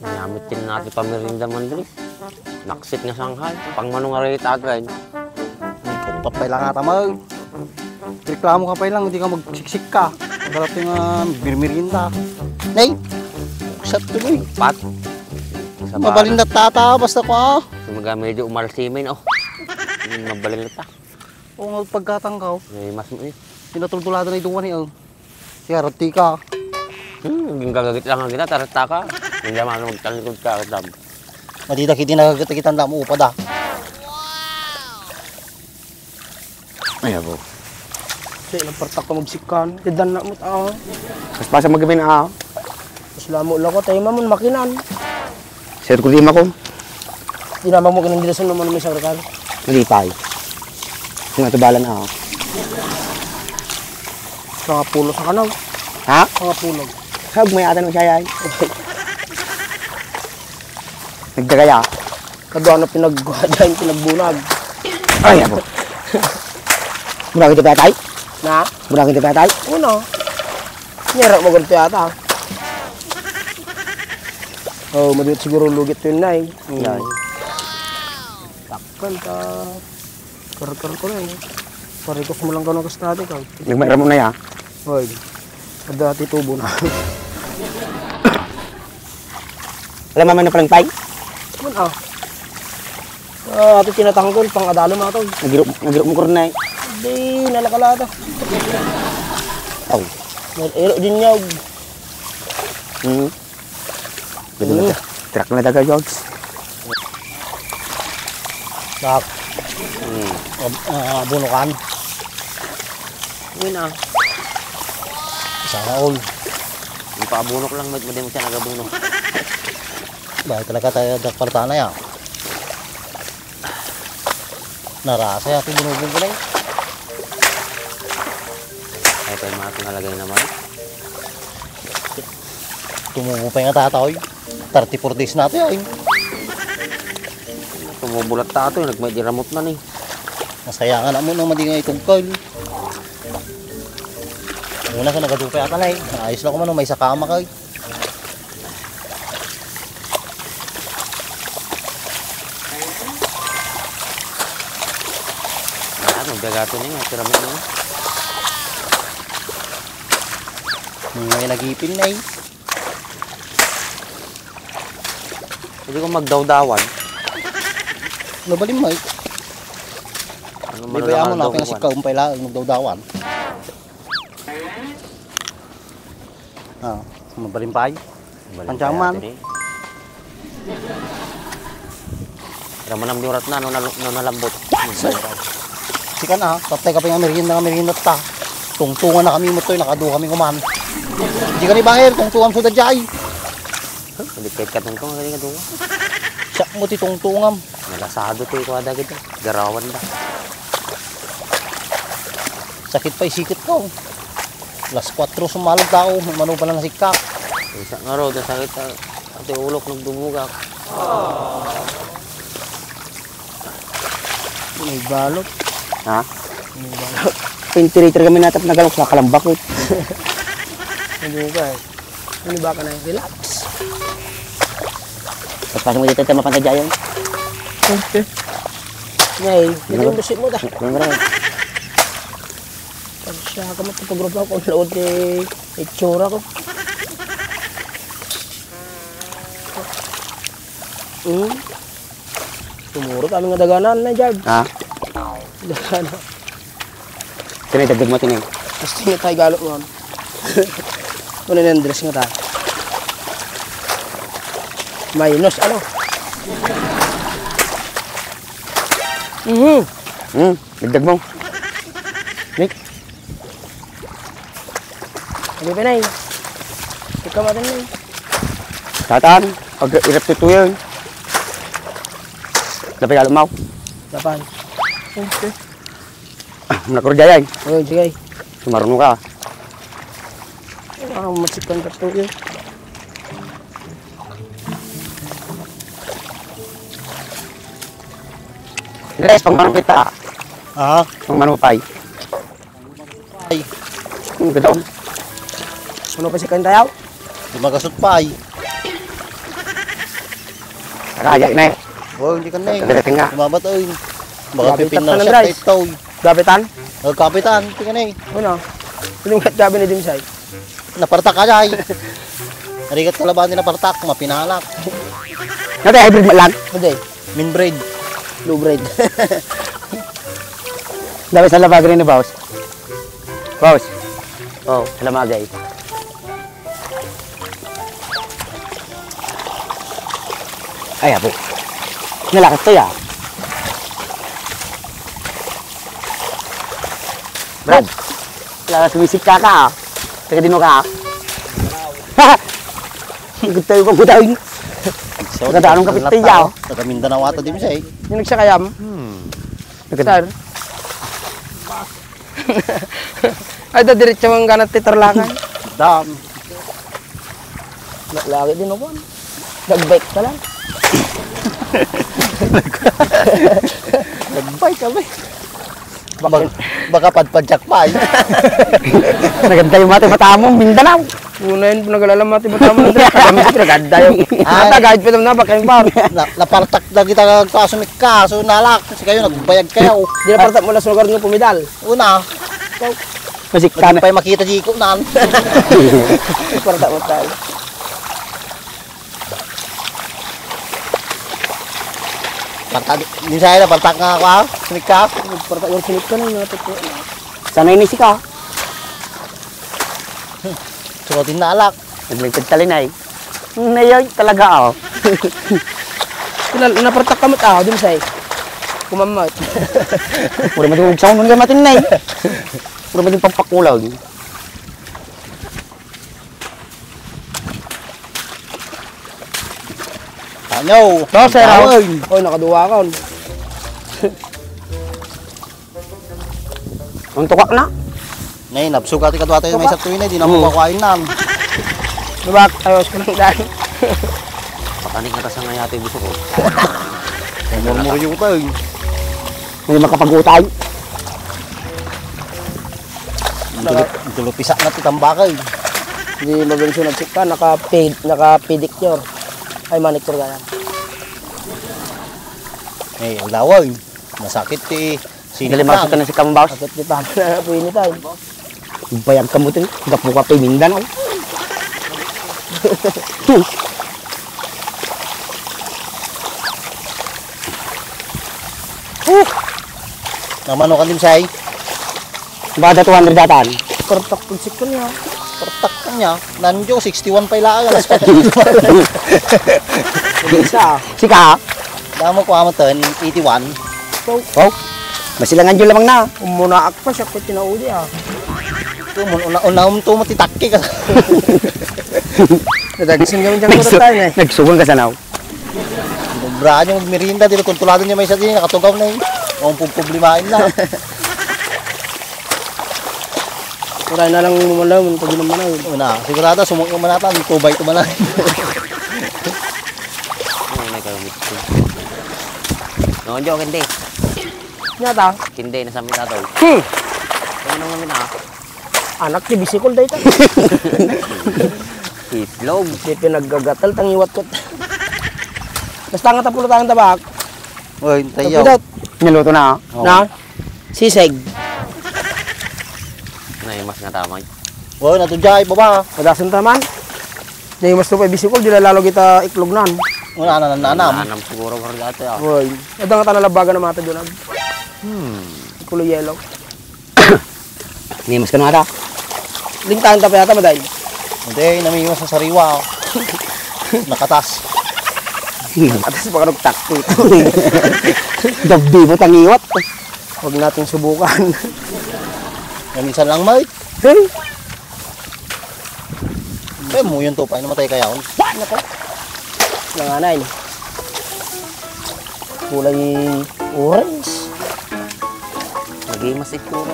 Namitin natin pamirinda man dali. Naksit nga Shanghai. Pang manong aray tagay. Kutot pa lang ata mag. Reklamo ka pa lang, hindi ka magsiksik ka. Pagkalap yung birmirinda. Nay! Sat tuloy. Pat. Mabalin na tata, basta ko. Sumaga medyo umalsimin. Oh. Mabalin na ta. Oo nga pagkatangkaw. Mas Pinatultulado na ito ni Siya, rati ka. Yung gagagit lang ang kita, tarata ka. Hindi naman magtalikod ka. Matita kiti nagagatikitan lang mo upad ah. Ay, abo. Di, nagpartak ka magsikan. Tidan na mo tao. Mas pasa magabi na ako. Tapos lamo lang ko, tayo mamon makinan. Sir ko lima ko. Dinamang mo kinang dilasan naman may sarkal. Nalipay. Yung atubalan ako. Mga pulo sa kanaw. Ha? Mga pulo. Sab, may atan mo siya yan. Nagdagaya. Kadwa na pinagguhadahin, pinagbunag. Ay, abo. Mura kita patay? Na? Mura kita patay? Uno. Nyera mo ganito yata. Oh, madit siguro lugit yun na eh. Yan. Takpan ka. Kar ko na eh. Pari ko kumulang ka ng kastate ka. Nagmayra mo na ya? Hoy. Kada dati tubo na. Alam mo na palang pay? Ano ah? Ito tinatanggol, pang adalo mga ito. Nagirup mo ko rin na eh. Hindi, nalakalata. Oh. Ero din niya. Pwede na track na daga, George. Sak. Bunukan. Yun ah. Sana all. Yung paabunok lang, hindi mo siya nagabunok. Bakit talaga tayo dakpartana yan? Narasa yan, ito binubong ko na yun. Ay, tayo mga pinalagay naman. Tumubo pa yung tataoy. 34 days natin yun. Tumubulat tato, nagmedyo ramot na ni. Nasayangan na mo nang madigay itugkol. Una ka nagadupay ata na eh. Ayos lang ko man may sakama ka eh. Ano, bagato na nga, piramid na nga. May nag-ipin na eh. Hindi ko magdaw-dawan. Nabalim mo eh. Ano, Di ba mo na pinasik ka umpay lang, magdaw-dawan. Mabalim pa eh. Pancaman. Pero manam diurat na, no nalambot. Sika na ha, tatay ka pa yung merienda ta. Tungtungan na kami mo to, nakadu kami kuman. Hindi ka ni bahir, tungtungan sudah jay. Hindi kahit katungtong, hindi ka duwa. Siyak mo ti tungtungam. Nalasado to ikaw ada kita. Garawan da. Sakit pa isikit ko. Las 4 sumalog tao, mano pa lang nasikak. Isa nga ro, sakit ate ulok nagdumugak. May balot. Ha? Ventilator kami natap nagalok sa kalambakot. Hindi ba eh. Ano ba ka na relax? Tapos mo dito tayo mapantadya yun. Okay. Ngay, hindi yung busit mo ta. Pag siya ka matapagrup lang kung laod ni itsura ko. Tumurot aming daganan na Jard. Ha? Daganan. Kaya dagdag mo tinay. Gusto niya tayo galop mo. Kunin ang dress nga tayo. Minus ano? Dagdag mo. Nick. Hindi pa na eh. Ikaw matin na eh. Tatan, pag irap ito yun. Dapat galop mo. Dapan. Okay. Nakurja yan. Okay, sige. Sumarunong ka. Masikan ka ito yun. Guys, pang manong kita. Ah, Pang manupay. ay. Ganoon. Ano pa si Kantayaw? Di magasot pa ay. Kaya na eh. Oh, hindi ka na eh. Kagating nga. Lumabat ay. Baka Gabi pipin tap na ka ng siya rice. ito. Gabitan? Kapitan, hindi ka na eh. Ano? Pinungat gabi ni Dimsay. Napartak ka ay. Narigat ka laban nila partak, mapinalak. Nati, hybrid man lang? Hindi. Minbread. Low breed. Dami sa labag rin ni Baus. Baus. Oh, sa lamagay. Ay, abo. Nalakas to ya. Brad. Wala sumisip ka ka. Taga din mo ka. Ikot tayo kung kutawin. Nagkataanong kapit tayo yaw. Taga Mindanao ata din siya eh. Yung nagsakayam. Nagkataar. Ay, diretso ang ganat titarlakan. Dam. Lagi din ako. Nag-bike ka lang. Nagbay kami. Baka padpadyak pa eh. Naganda yung mati-mata mo, Mindanao. Una yun, nag-alala mati-mata mo. Kami ko naganda yung. Natagahit pa naman na, baka yung bar. Napartak na kita kasumik ka. So nalak. Kasi kayo nagbayag kayo. Di na partak mo na sa lugar ng pumidal. Una. Masik ka Hindi na. pa yung makita dito na. Partak mo tayo. Partak. Hindi siya na partak nga ako ha. Sumik ka. Partak yung sinip ka na. Sana inisi ka. Surotin na alak. Nagligtad talinay. Nayoy talaga ako. Napartak ka mo tao, din sa'y. Kumamot. Pura matulog sa unong gamatin na eh. Pura matulog pampakulaw. Tanyo. No, sir. Oy, nakaduwa ka. Ang tukak na. Nay, napsugat ka tuwate may sa tuwin na. Di na mo makain na. Dubak, ayos ko lang dahil. Pakanik na kasang nga yata yung gusto ko. Murmuryo ko eh. Hindi makapag-utay. Tulupisak na titambakay. Hindi magaling nagsik ka, naka-pedicure. Ay, manicure ka yan. Eh, ang laway. Masakit eh. Dali masuk ka na si Kambaws. Sakit di pa na po ini tayo. Bayag ka mo ito. Gapo ka pa yung Mindanao. Namano ka din siya eh. Bada 200 datan. Pertak pulsik ka niya. Pertak ka niya. Nandiyo, 61 pa ilaan. Alas pa. Isa. Sika. Damo ko amatan, 81. Oh. Masilangan dyan lamang na. Umunaak pa siya kung tinauli ah. Ito, una to matitakki ka. Nadagisin kami dyan ko tayo eh. Nagsugang ka sa naw. Braan yung merinda, dito kontrolado niya may isa din, nakatugaw na yun. Huwag problemahin na. Kuray na lang lumalaw, pag inom na yun. Una, sigurado, sumuk yung manatan, tubay ito manay. Ano na kayo mixin? Noon jo, hindi. Nyata. Hindi, nasami tato. Ano naman na? Anak ni bisikol dahil tayo. Itlog. Di pinagagatal, tangiwat ko. Basta nga tapulo tayong tabak. Uy, tayo. Niluto na. Oo. Na? Sisig. Naimas nga tamay. Uy, natudjay, baba. Padasan taman. Ngayon mas tupay bisikol, di lalalo kita iklog nan. Una, nanam. Nanam siguro ko dati ah. Uy. Ito nga tanalabagan na mata doon. Kulo yellow. Ngayon mas ka na ata. Lingtahan tayo yata madahil. Hindi, namiwas sa sariwa. Nakatas. Atas baka nagtakto ito. Dabdi mo tangiwat. Huwag natin subukan. Minsan lang, mate. Hey! Eh, mo yun to, paano namatay kaya ako? Nako. Nanganay. Kulay orange. Nag-imas siguro.